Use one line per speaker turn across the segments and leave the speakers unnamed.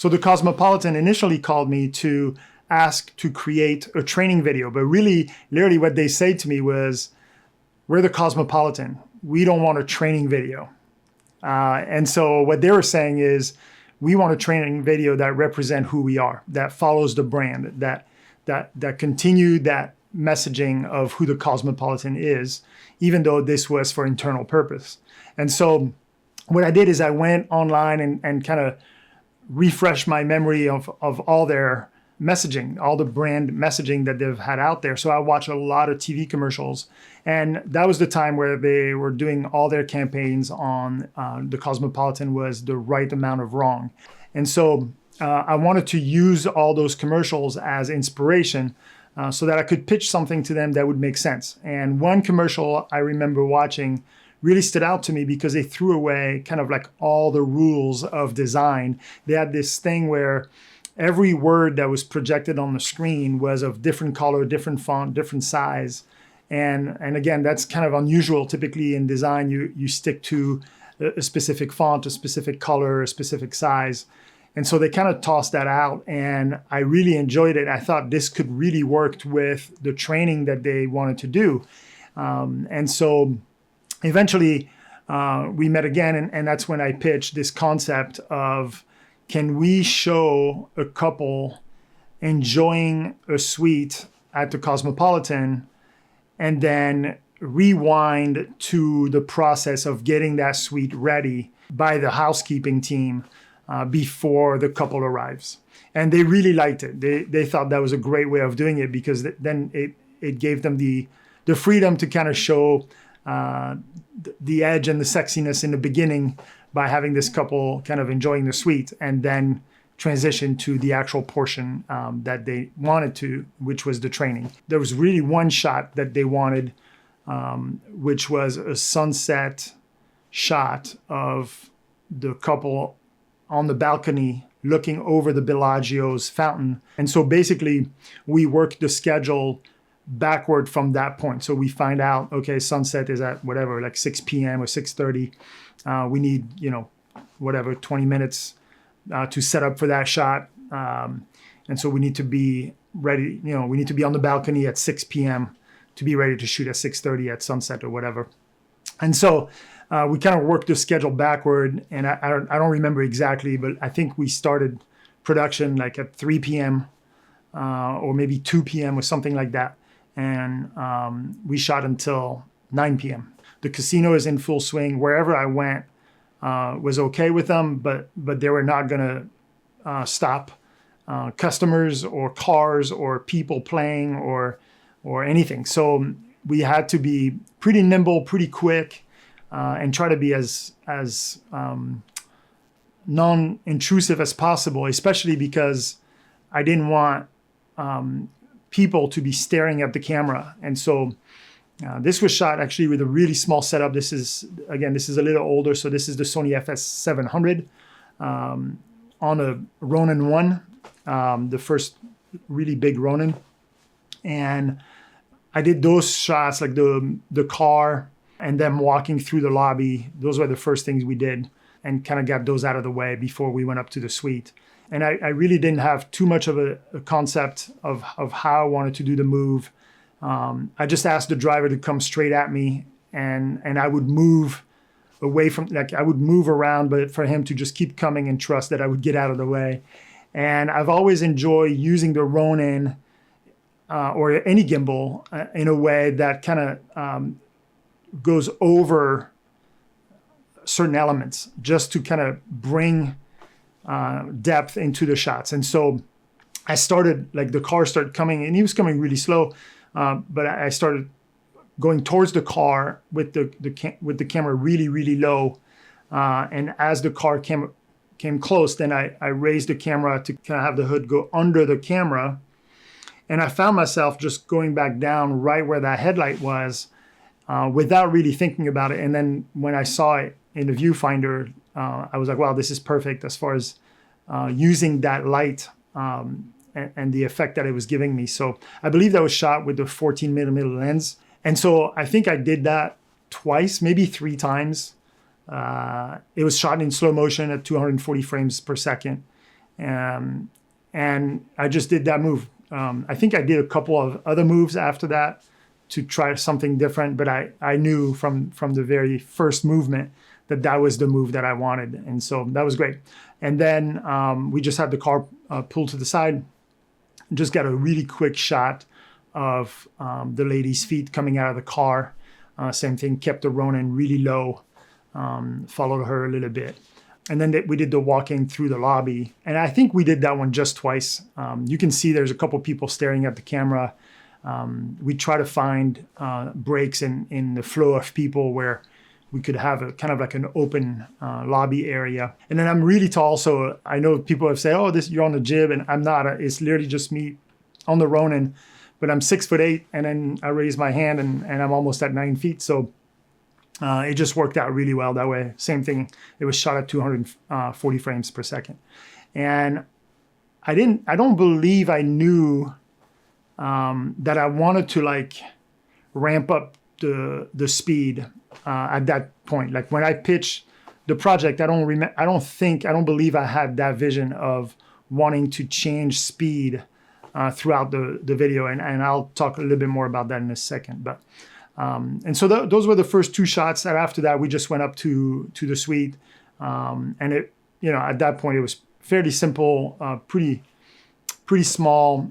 So the Cosmopolitan initially called me to ask to create a training video, but really, literally what they said to me was, we're the Cosmopolitan. We don't want a training video. And so what they were saying is, we want a training video that represents who we are, that follows the brand, that continue that messaging of who the Cosmopolitan is, even though this was for internal purpose. And so what I did is I went online and kind of refreshed my memory of all their messaging, all the brand messaging that they've had out there. So I watched a lot of TV commercials, and that was the time where they were doing all their campaigns on the Cosmopolitan was the right amount of wrong. And so I wanted to use all those commercials as inspiration so that I could pitch something to them that would make sense. And one commercial I remember watching really stood out to me because they threw away kind of like all the rules of design. They had this thing where every word that was projected on the screen was of different color, different font, different size. And again, that's kind of unusual. Typically in design, you stick to a specific font, a specific color, a specific size. And so they kind of tossed that out, and I really enjoyed it. I thought this could really work with the training that they wanted to do. And so eventually we met again, and that's when I pitched this concept of, can we show a couple enjoying a suite at the Cosmopolitan and then rewind to the process of getting that suite ready by the housekeeping team before the couple arrives. And they really liked it. They thought that was a great way of doing it, because then it gave them the freedom to kind of show the edge and the sexiness in the beginning by having this couple kind of enjoying the suite, and then transition to the actual portion that they wanted to, which was the training. There was really one shot that they wanted, which was a sunset shot of the couple on the balcony looking over the Bellagio's fountain. And so basically we worked the schedule backward from that point. So we find out, okay, sunset is at whatever, like 6 p.m. or 6:30. We need, 20 minutes to set up for that shot. And so we need to be ready, we need to be on the balcony at 6 p.m. to be ready to shoot at 6:30 at sunset or whatever. And so we kind of worked the schedule backward, and I don't remember exactly, but I think we started production like at 3 p.m. Or maybe 2 p.m. or something like that. And we shot until 9 p.m. The casino is in full swing. Wherever I went was okay with them, but they were not going to stop customers or cars or people playing or anything. So we had to be pretty nimble, pretty quick, and try to be as non-intrusive as possible, especially because I didn't want people to be staring at the camera. And so this was shot actually with a really small setup. This is a little older. So this is the Sony FS700 on a Ronin 1, the first really big Ronin. And I did those shots, like the car and them walking through the lobby. Those were the first things we did, and kind of got those out of the way before we went up to the suite. And I really didn't have too much of a concept of how I wanted to do the move. I just asked the driver to come straight at me, and I would move away from, I would move around, but for him to just keep coming and trust that I would get out of the way. And I've always enjoyed using the Ronin or any gimbal in a way that kind of goes over certain elements, just to kind of bring depth into the shots. And so I started, like the car started coming, and he was coming really slow, but I started going towards the car with the camera really, really low. And as the car came close, then I raised the camera to kind of have the hood go under the camera. And I found myself just going back down right where that headlight was without really thinking about it. And then when I saw it in the viewfinder, I was like, wow, this is perfect as far as using that light and the effect that it was giving me. So I believe that was shot with the 14 millimeter lens. And so I think I did that twice, maybe 3 times. It was shot in slow motion at 240 frames per second. And I just did that move. I think I did a couple of other moves after that to try something different, but I knew from the very first movement that was the move that I wanted. And so that was great. And then we just had the car pulled to the side, just got a really quick shot of the lady's feet coming out of the car. Same thing, kept the Ronin really low, followed her a little bit. And then we did the walking through the lobby. And I think we did that one just twice. You can see there's a couple people staring at the camera. We try to find breaks in the flow of people where we could have a kind of like an open lobby area. And then I'm really tall, so I know people have said, "Oh, you're on the jib," and I'm not. It's literally just me on the Ronin, but I'm 6'8", and then I raise my hand and I'm almost at 9 feet. So it just worked out really well that way. Same thing. It was shot at 240 frames per second, and I don't believe I knew that I wanted to like ramp up the speed at that point. Like when I pitched the project, I don't believe I had that vision of wanting to change speed throughout the video, and I'll talk a little bit more about that in a second. But and so those were the first two shots. And after that, we just went up to the suite, and it, at that point it was fairly simple, pretty small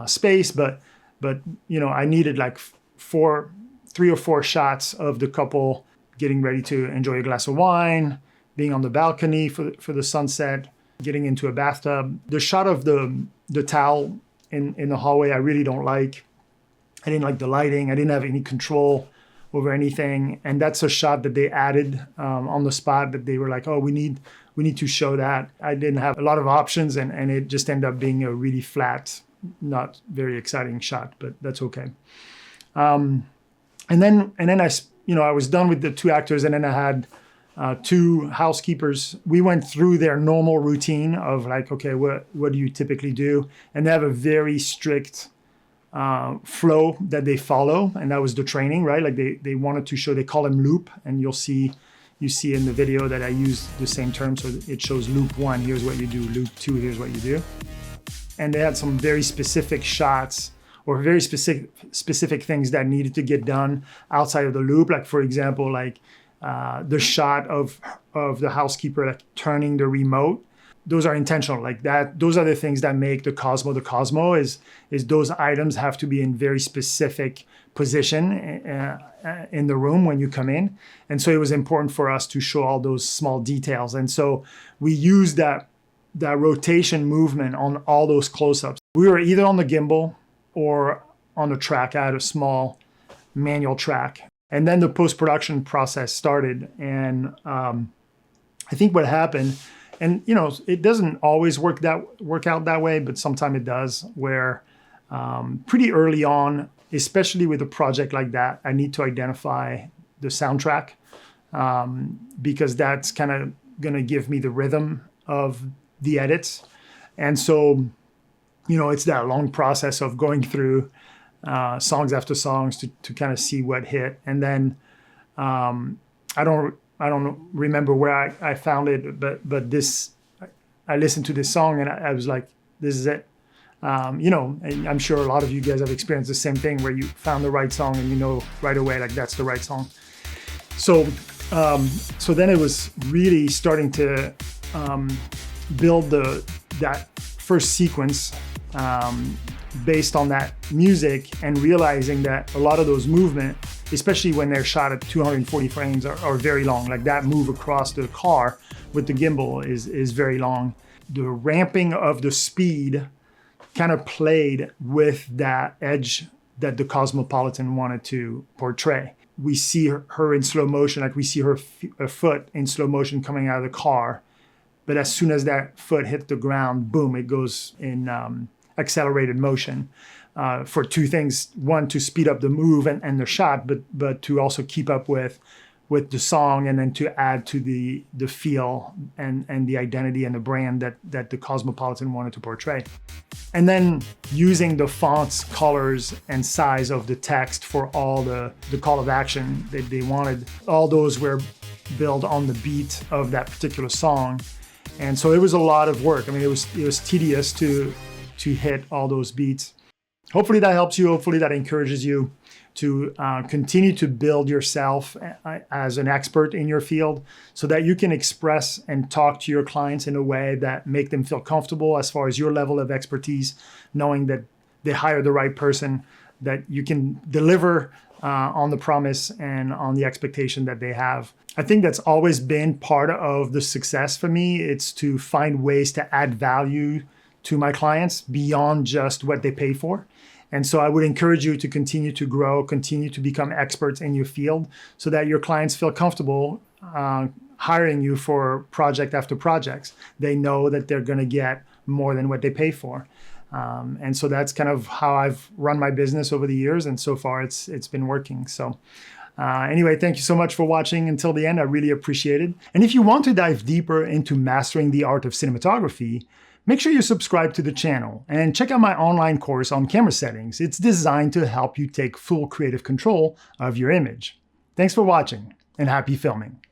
space, but I needed like 3 or 4 shots of the couple getting ready to enjoy a glass of wine, being on the balcony for the sunset, getting into a bathtub. The shot of the towel in the hallway, I really don't like. I didn't like the lighting. I didn't have any control over anything. And that's a shot that they added on the spot, that they were like, "Oh, we need to show that." I didn't have a lot of options, and it just ended up being a really flat, not very exciting shot, but that's okay. And then I was done with the 2 actors, and then I had 2 housekeepers. We went through their normal routine of like, okay, what do you typically do? And they have a very strict flow that they follow, and that was the training, right? Like they wanted to show, they call them loop, and you see in the video that I use the same term. So it shows loop 1, here's what you do, loop 2, here's what you do. And they had some very specific shots or very specific things that needed to get done outside of the loop. Like, for example, like the shot of the housekeeper like turning the remote. Those are intentional, like that. Those are the things that make the Cosmo is those items have to be in very specific position in the room when you come in. And so it was important for us to show all those small details. And so we used that rotation movement on all those close-ups. We were either on the gimbal or on the track. I had a small manual track. And then the post-production process started. And I think what happened, and it doesn't always work out that way, but sometimes it does, where pretty early on, especially with a project like that, I need to identify the soundtrack because that's kind of going to give me the rhythm of the edits. And so, it's that long process of going through songs after songs to kind of see what hit. And then I don't remember where I found it, but this, I listened to this song and I was like, this is it. And I'm sure a lot of you guys have experienced the same thing where you found the right song and right away, like that's the right song. So then it was really starting to build that first sequence based on that music, and realizing that a lot of those movement, especially when they're shot at 240 frames, are very long. Like that move across the car with the gimbal is very long. The ramping of the speed kind of played with that edge that the Cosmopolitan wanted to portray. We see her in slow motion, like we see her foot in slow motion coming out of the car. But as soon as that foot hit the ground, boom, it goes in accelerated motion for 2 things. One, to speed up the move and the shot, but to also keep up with the song, and then to add to the feel and the identity and the brand that the Cosmopolitan wanted to portray. And then using the fonts, colors, and size of the text for all the call of action that they wanted. All those were built on the beat of that particular song. And so it was a lot of work. I mean, it was tedious to hit all those beats. Hopefully that helps you. Hopefully that encourages you to continue to build yourself as an expert in your field so that you can express and talk to your clients in a way that make them feel comfortable as far as your level of expertise, knowing that they hire the right person, that you can deliver on the promise and on the expectation that they have. I think that's always been part of the success for me. It's to find ways to add value to my clients beyond just what they pay for. And so I would encourage you to continue to grow, continue to become experts in your field so that your clients feel comfortable hiring you for project after projects. They know that they're going to get more than what they pay for. And so that's kind of how I've run my business over the years. And so far it's been working. So anyway, thank you so much for watching until the end. I really appreciate it. And if you want to dive deeper into mastering the art of cinematography, make sure you subscribe to the channel and check out my online course on camera settings. It's designed to help you take full creative control of your image. Thanks for watching and happy filming.